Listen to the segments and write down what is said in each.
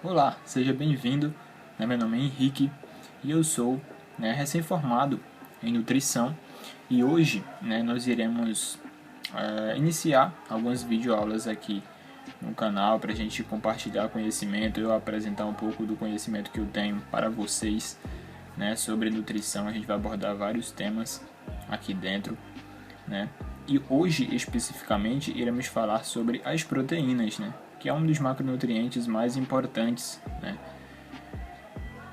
Olá, seja bem-vindo. Meu nome é Henrique e eu sou recém-formado em nutrição e hoje nós iremos iniciar algumas videoaulas aqui no canal para a gente compartilhar conhecimento, eu apresentar um pouco do conhecimento que eu tenho para vocês sobre nutrição. A gente vai abordar vários temas aqui dentro, e hoje especificamente iremos falar sobre as proteínas, que é um dos macronutrientes mais importantes,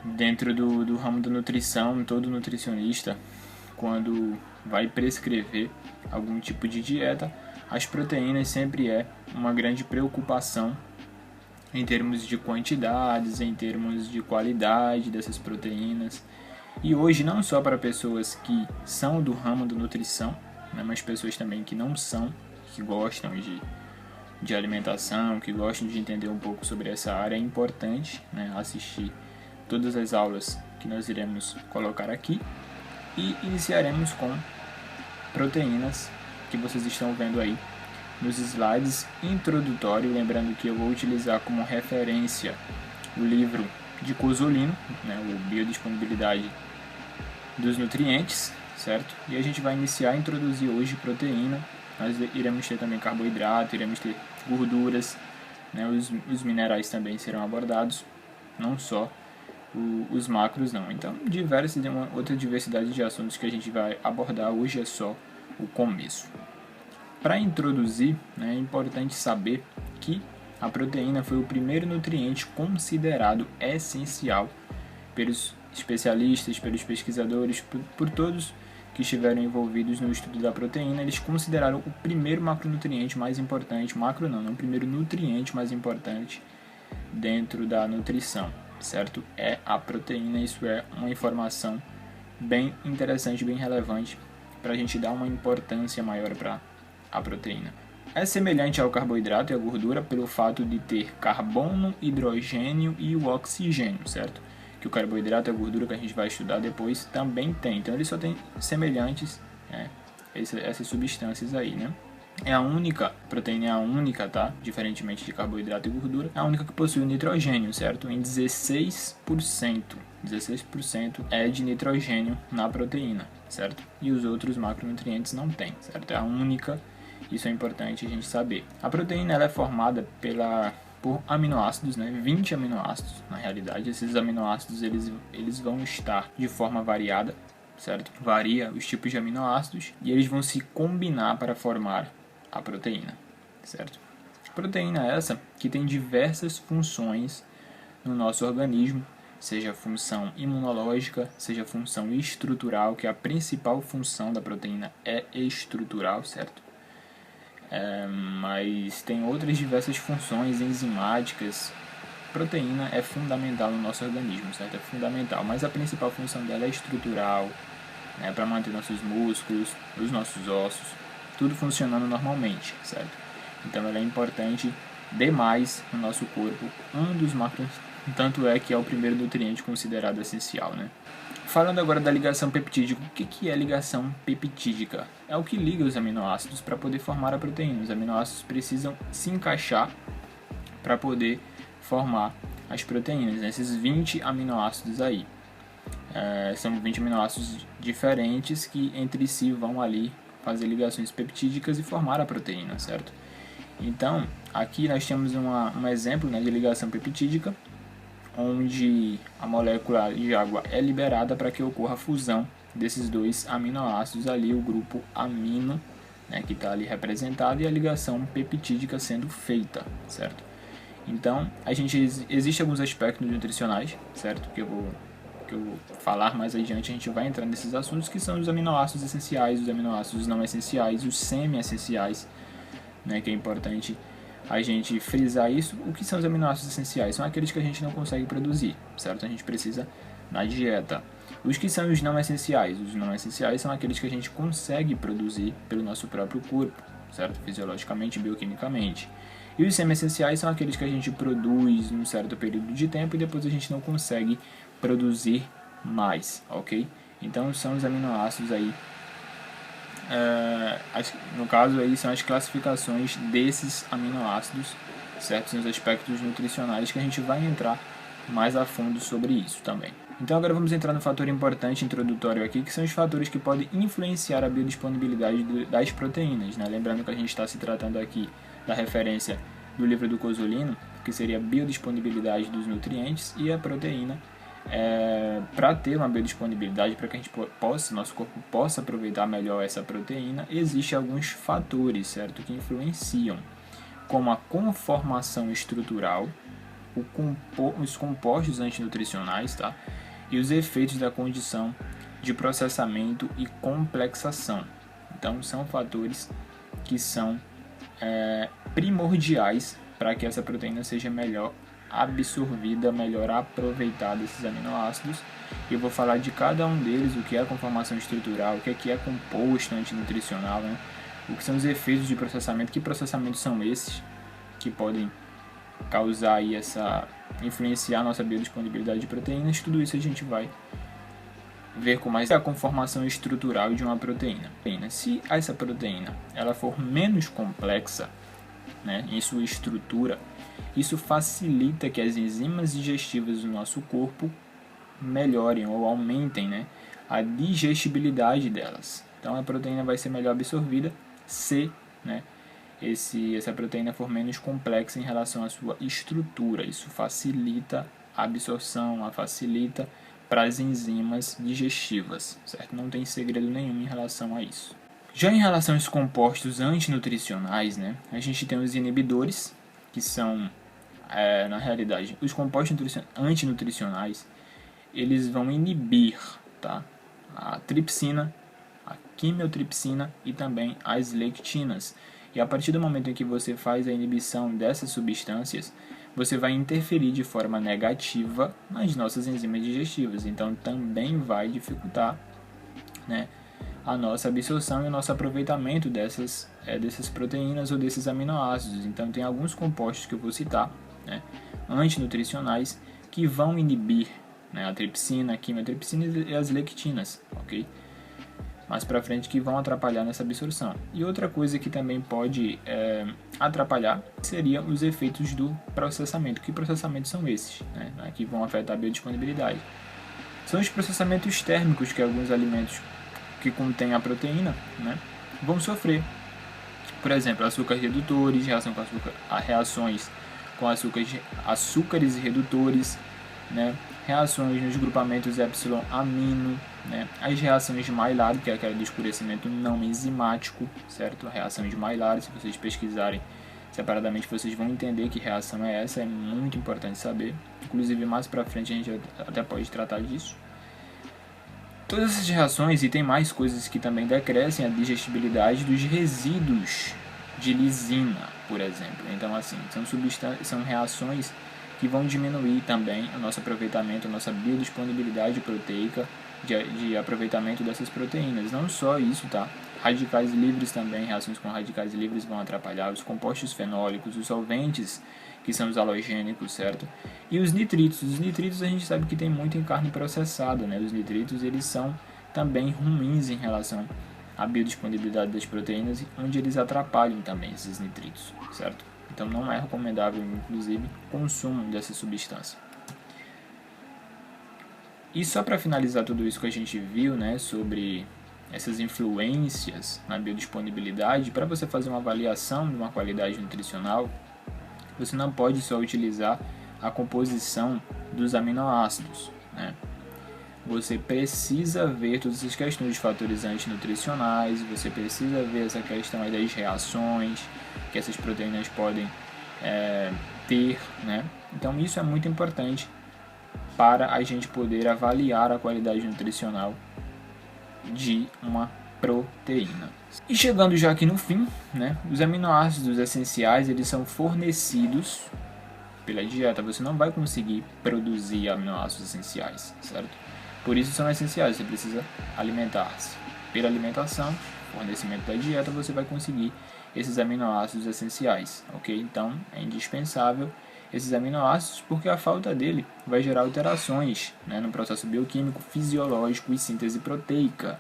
dentro do ramo da nutrição. Todo nutricionista, quando vai prescrever algum tipo de dieta, as proteínas sempre é uma grande preocupação em termos de quantidades, em termos de qualidade dessas proteínas. E hoje não só para pessoas que são do ramo da nutrição, mas pessoas também que não são, que gostam de alimentação, que gostam de entender um pouco sobre essa área, é importante assistir todas as aulas que nós iremos colocar aqui e iniciaremos com proteínas, que vocês estão vendo aí nos slides introdutórios. Lembrando que eu vou utilizar como referência o livro de Cosolino, o Biodisponibilidade dos Nutrientes, certo? E a gente vai iniciar a introduzir hoje proteína. Nós iremos ter também carboidrato, iremos ter gorduras, os minerais também serão abordados, não só os macros não. Então, uma outra diversidade de assuntos que a gente vai abordar hoje, é só o começo. Para introduzir, é importante saber que a proteína foi o primeiro nutriente considerado essencial pelos especialistas, pelos pesquisadores, por todos que estiveram envolvidos no estudo da proteína. Eles consideraram o primeiro macronutriente mais importante, o primeiro nutriente mais importante dentro da nutrição, certo? É a proteína. Isso é uma informação bem interessante, bem relevante, para a gente dar uma importância maior para a proteína. É semelhante ao carboidrato e à gordura pelo fato de ter carbono, hidrogênio e o oxigênio, certo? Que o carboidrato e a gordura, que a gente vai estudar depois, também tem. Então eles só têm semelhantes, essas substâncias aí, proteína é a única, tá? Diferentemente de carboidrato e gordura, é a única que possui nitrogênio, certo? Em 16%. 16% é de nitrogênio na proteína, certo? E os outros macronutrientes não tem, certo? É a única. Isso é importante a gente saber. A proteína ela é formada por aminoácidos, 20 aminoácidos na realidade. Esses aminoácidos eles vão estar de forma variada, certo? Varia os tipos de aminoácidos e eles vão se combinar para formar a proteína, certo? Proteína essa que tem diversas funções no nosso organismo, seja função imunológica, seja função estrutural, que a principal função da proteína é estrutural, certo? Mas tem outras diversas funções enzimáticas. Proteína é fundamental no nosso organismo, certo? É fundamental, mas a principal função dela é estrutural, para manter nossos músculos, os nossos ossos, tudo funcionando normalmente, certo? Então ela é importante demais no nosso corpo, um dos macros, tanto é que é o primeiro nutriente considerado essencial, Falando agora da ligação peptídica, o que é ligação peptídica? É o que liga os aminoácidos para poder formar a proteína. Os aminoácidos precisam se encaixar para poder formar as proteínas, esses 20 aminoácidos aí. São 20 aminoácidos diferentes que entre si vão ali fazer ligações peptídicas e formar a proteína, certo? Então, aqui nós temos um exemplo de ligação peptídica, onde a molécula de água é liberada para que ocorra a fusão desses dois aminoácidos ali, o grupo amino, que está ali representado, e a ligação peptídica sendo feita, certo? Então, existe alguns aspectos nutricionais, certo? Que eu vou falar mais adiante. A gente vai entrar nesses assuntos, que são os aminoácidos essenciais, os aminoácidos não essenciais, os semi-essenciais, que é importante a gente frisar isso. O que são os aminoácidos essenciais? São aqueles que a gente não consegue produzir, certo? A gente precisa na dieta. Os que são os não essenciais? Os não essenciais são aqueles que a gente consegue produzir pelo nosso próprio corpo, certo? Fisiologicamente, bioquimicamente. E os semi-essenciais são aqueles que a gente produz num certo período de tempo e depois a gente não consegue produzir mais, ok? Então são os aminoácidos aí. No caso aí são as classificações desses aminoácidos, certo? Nos aspectos nutricionais que a gente vai entrar mais a fundo sobre isso também. Então agora vamos entrar no fator importante introdutório aqui, que são os fatores que podem influenciar a biodisponibilidade das proteínas, né? Lembrando que a gente está se tratando aqui da referência do livro do Cosolino, que seria a biodisponibilidade dos nutrientes, e a proteína, para ter uma biodisponibilidade, para que a gente nosso corpo possa aproveitar melhor essa proteína, existem alguns fatores, certo, que influenciam, como a conformação estrutural, os compostos antinutricionais, tá? E os efeitos da condição de processamento e complexação. Então, são fatores que são primordiais para que essa proteína seja melhor absorvida, melhor aproveitada, esses aminoácidos. Eu vou falar de cada um deles, o que é a conformação estrutural, o que é composto antinutricional, né? O que são os efeitos de processamento, que processamentos são esses que podem causar aí influenciar a nossa biodisponibilidade de proteínas. Tudo isso a gente vai ver com mais a conformação estrutural de uma proteína. Se essa proteína ela for menos complexa, né, em sua estrutura, isso facilita que as enzimas digestivas do nosso corpo melhorem ou aumentem, né, a digestibilidade delas. Então a proteína vai ser melhor absorvida se, né, essa proteína for menos complexa em relação à sua estrutura. Isso facilita a absorção, facilita para as enzimas digestivas, certo? Não tem segredo nenhum em relação a isso. Já em relação aos compostos antinutricionais, né, a gente tem os inibidores, que são, na realidade, os compostos antinutricionais, eles vão inibir, tá, a tripsina, a quimiotripsina e também as lectinas. E a partir do momento em que você faz a inibição dessas substâncias, você vai interferir de forma negativa nas nossas enzimas digestivas. Então também vai dificultar, né, a nossa absorção e o nosso aproveitamento dessas proteínas ou desses aminoácidos. Então tem alguns compostos que eu vou citar, né, antinutricionais, que vão inibir, né, a tripsina, a quimiotripsina e as lectinas, ok? Mais para frente, que vão atrapalhar nessa absorção. E outra coisa que também pode atrapalhar seria os efeitos do processamento. Que processamentos são esses, né, que vão afetar a biodisponibilidade? São os processamentos térmicos que alguns alimentos que contêm a proteína, né, vão sofrer. Por exemplo, açúcares redutores, reações com açúcares redutores, né, reações nos grupamentos epsilon-amino, né, as reações de Maillard, que é aquela do escurecimento não enzimático, certo? A reação de Maillard, se vocês pesquisarem separadamente, vocês vão entender que reação é essa, é muito importante saber. Inclusive, mais para frente a gente até pode tratar disso. Todas essas reações, e tem mais coisas que também decrescem a digestibilidade dos resíduos de lisina, por exemplo. Então, assim, são reações que vão diminuir também o nosso aproveitamento, a nossa biodisponibilidade proteica, de aproveitamento dessas proteínas. Não só isso, tá? Radicais livres também, reações com radicais livres vão atrapalhar, os compostos fenólicos, os solventes, que são os halogênicos, certo? E os nitritos. Os nitritos a gente sabe que tem muito em carne processada, né? Os nitritos, eles são também ruins em relação à biodisponibilidade das proteínas, onde eles atrapalham também esses nitritos, certo? Então não é recomendável, inclusive, o consumo dessa substância. E só para finalizar tudo isso que a gente viu, né, sobre essas influências na biodisponibilidade, para você fazer uma avaliação de uma qualidade nutricional, você não pode só utilizar a composição dos aminoácidos, né? Você precisa ver todas essas questões de fatores antinutricionais, você precisa ver essa questão aí das reações que essas proteínas podem ter, né? Então isso é muito importante para a gente poder avaliar a qualidade nutricional de uma proteína. E chegando já aqui no fim, né, os aminoácidos essenciais, eles são fornecidos pela dieta. Você não vai conseguir produzir aminoácidos essenciais, certo? Por isso são essenciais, você precisa alimentar-se. Pela alimentação, fornecimento da dieta, você vai conseguir esses aminoácidos essenciais, ok? Então é indispensável esses aminoácidos, porque a falta dele vai gerar alterações, né, no processo bioquímico, fisiológico e síntese proteica,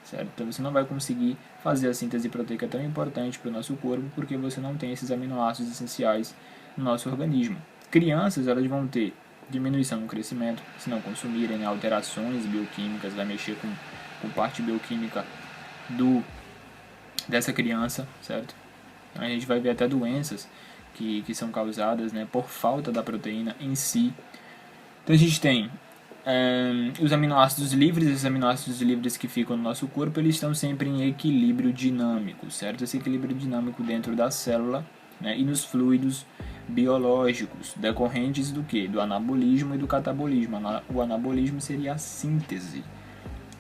certo? Então você não vai conseguir fazer a síntese proteica tão importante para o nosso corpo, porque você não tem esses aminoácidos essenciais no nosso organismo. Crianças, elas vão ter diminuição no crescimento, se não consumirem, né, alterações bioquímicas, vai mexer com parte bioquímica dessa criança, certo? A gente vai ver até doenças que são causadas, né, por falta da proteína em si. Então a gente tem os aminoácidos livres. Esses aminoácidos livres que ficam no nosso corpo, eles estão sempre em equilíbrio dinâmico, certo? Esse equilíbrio dinâmico dentro da célula, né, e nos fluidos biológicos, decorrentes do que? Do anabolismo e do catabolismo. O anabolismo seria a síntese,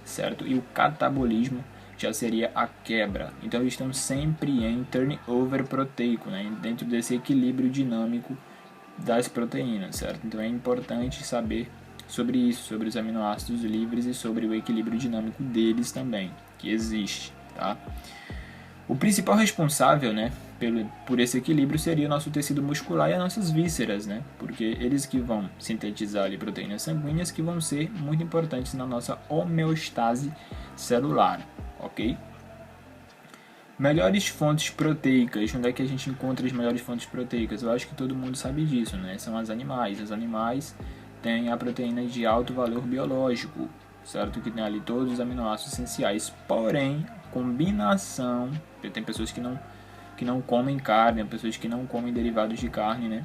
certo? E o catabolismo já seria a quebra. Então eles estão sempre em turnover proteico, né, dentro desse equilíbrio dinâmico das proteínas, certo? Então é importante saber sobre isso, sobre os aminoácidos livres e sobre o equilíbrio dinâmico deles também, que existe, tá? O principal responsável, né, por esse equilíbrio seria o nosso tecido muscular e as nossas vísceras, né? Porque eles que vão sintetizar ali proteínas sanguíneas que vão ser muito importantes na nossa homeostase celular, ok? Melhores fontes proteicas. Onde é que a gente encontra as melhores fontes proteicas? Eu acho que todo mundo sabe disso, né? São os animais. Os animais têm a proteína de alto valor biológico, certo? Que tem ali todos os aminoácidos essenciais. Porém, combinação... Tem pessoas que não comem carne, pessoas que não comem derivados de carne, né?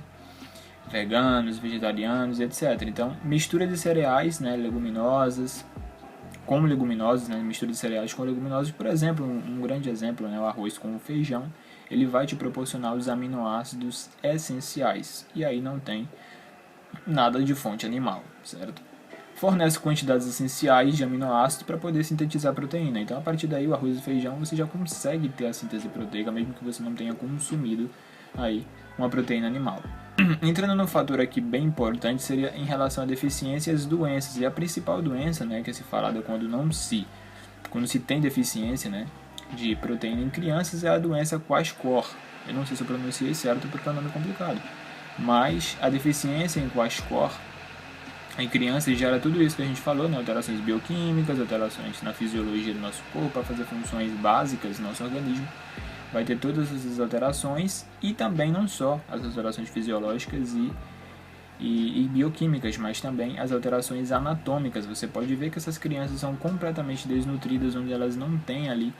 Veganos, vegetarianos, etc. Então, mistura de cereais, né? Leguminosas... como leguminosas, né, mistura de cereais com leguminosas, por exemplo, um grande exemplo, né, o arroz com o feijão, ele vai te proporcionar os aminoácidos essenciais, e aí não tem nada de fonte animal, certo? Fornece quantidades essenciais de aminoácidos para poder sintetizar a proteína, então a partir daí o arroz e o feijão você já consegue ter a síntese proteica, mesmo que você não tenha consumido aí uma proteína animal. Entrando no fator aqui bem importante seria em relação à deficiência e às doenças. E a principal doença, né, que é se falada quando se tem deficiência, né, de proteína em crianças é a doença Quasquor. Eu não sei se eu pronunciei certo porque é um nome complicado. Mas a deficiência em Quasquor em crianças gera tudo isso que a gente falou, né, alterações bioquímicas, alterações na fisiologia do nosso corpo para fazer funções básicas do nosso organismo. Vai ter todas essas alterações e também não só as alterações fisiológicas e bioquímicas, mas também as alterações anatômicas. Você pode ver que essas crianças são completamente desnutridas, onde elas não têm ali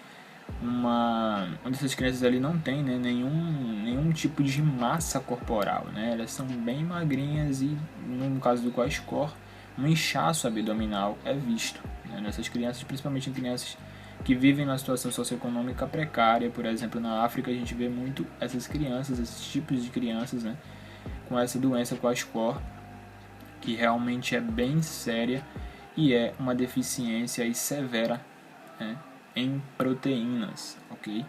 onde essas crianças ali não têm, né, nenhum tipo de massa corporal, né? Elas são bem magrinhas e, no caso do Quasquor, um inchaço abdominal é visto, né, nessas crianças, principalmente em crianças que vivem numa situação socioeconômica precária. Por exemplo, na África a gente vê muito essas crianças, esses tipos de crianças, né, com essa doença Quasquor, que realmente é bem séria e é uma deficiência aí severa, né, em proteínas, ok?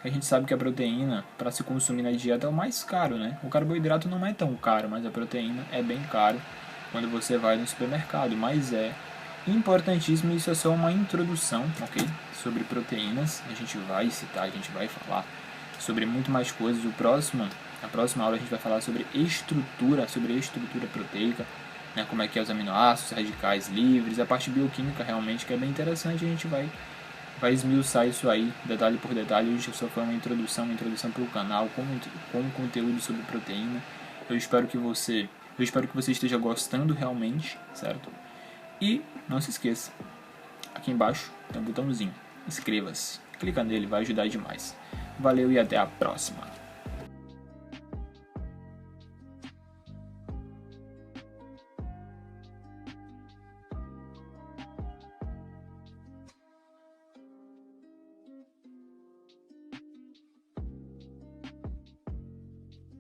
A gente sabe que a proteína, para se consumir na dieta, é o mais caro, né? O carboidrato não é tão caro, mas a proteína é bem caro quando você vai no supermercado, mas é importantíssimo. Isso é só uma introdução, ok? Sobre proteínas. A gente vai citar, a gente vai falar sobre muito mais coisas. Na próxima aula a gente vai falar sobre estrutura proteica, né? Como é que é os aminoácidos, radicais livres, a parte bioquímica realmente, que é bem interessante. A gente vai esmiuçar isso aí, detalhe por detalhe. Hoje só foi uma introdução para o canal, com conteúdo sobre proteína. Eu espero que você esteja gostando realmente, certo? E não se esqueça, aqui embaixo tem um botãozinho, inscreva-se, clica nele, vai ajudar demais. Valeu e até a próxima.